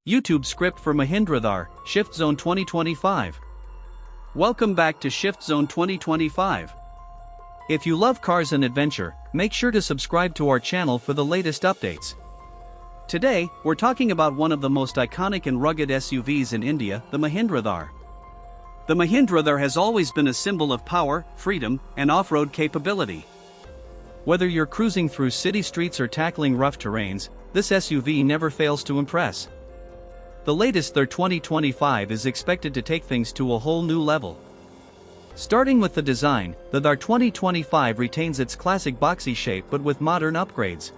YouTube script for Mahindra Thar, Shift Zone 2025. Welcome back to Shift Zone 2025. If you love cars and adventure, make sure to subscribe to our channel for the latest updates. Today, we're talking about one of the most iconic and rugged SUVs in India, the Mahindra Thar. The Mahindra Thar has always been a symbol of power, freedom, and off-road capability. Whether you're cruising through city streets or tackling rough terrains, this SUV never fails to impress. The latest Thar 2025 is expected to take things to a whole new level. Starting with the design, the Thar 2025 retains its classic boxy shape but with modern upgrades.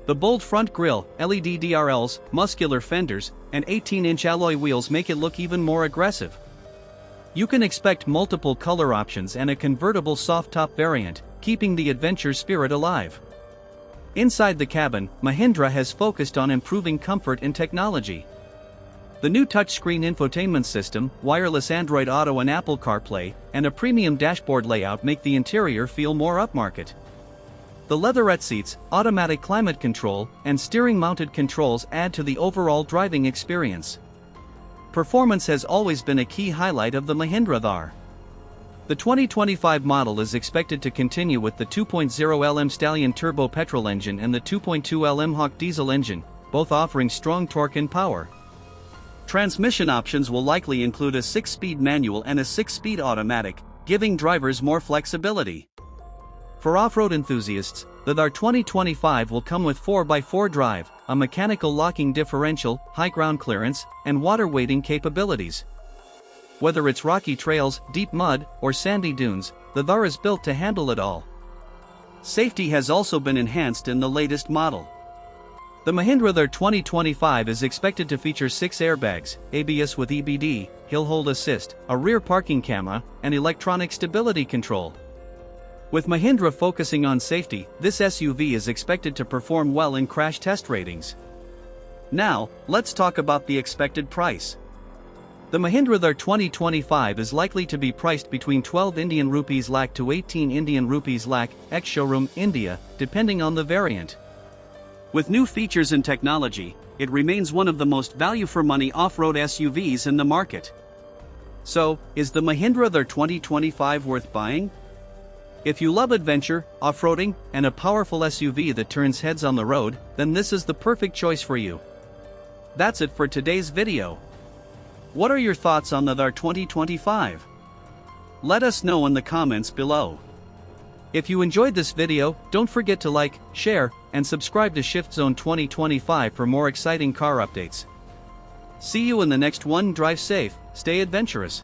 The bold front grille, LED DRLs, muscular fenders, and 18-inch alloy wheels make it look even more aggressive. You can expect multiple color options and a convertible soft-top variant, keeping the adventure spirit alive. Inside the cabin, Mahindra has focused on improving comfort and technology. The new touchscreen infotainment system, wireless Android Auto and Apple CarPlay, and a premium dashboard layout make the interior feel more upmarket. The leatherette seats, automatic climate control, and steering-mounted controls add to the overall driving experience. Performance has always been a key highlight of the Mahindra Thar. The 2025 model is expected to continue with the 2.0 LM Stallion turbo petrol engine and the 2.2 LM Hawk diesel engine, both offering strong torque and power. Transmission options will likely include a 6-speed manual and a 6-speed automatic, giving drivers more flexibility. For off-road enthusiasts, the Thar 2025 will come with 4x4 drive, a mechanical locking differential, high ground clearance, and water wading capabilities. Whether it's rocky trails, deep mud, or sandy dunes, the Thar is built to handle it all. Safety has also been enhanced in the latest model. The Mahindra Thar 2025 is expected to feature 6 airbags, ABS with EBD, hill hold assist, a rear parking camera, and electronic stability control. With Mahindra focusing on safety, this SUV is expected to perform well in crash test ratings. Now, let's talk about the expected price. The Mahindra Thar 2025 is likely to be priced between 12 Indian rupees lakh to 18 Indian rupees lakh, ex-showroom, India, depending on the variant. With new features and technology, it remains one of the most value-for-money off-road SUVs in the market. So, is the Mahindra Thar 2025 worth buying? If you love adventure, off-roading, and a powerful SUV that turns heads on the road, then this is the perfect choice for you. That's it for today's video. What are your thoughts on the Thar 2025? Let us know in the comments below. If you enjoyed this video, don't forget to like, share, and subscribe to Shift Zone 2025 for more exciting car updates. See you in the next one. Drive safe, stay adventurous.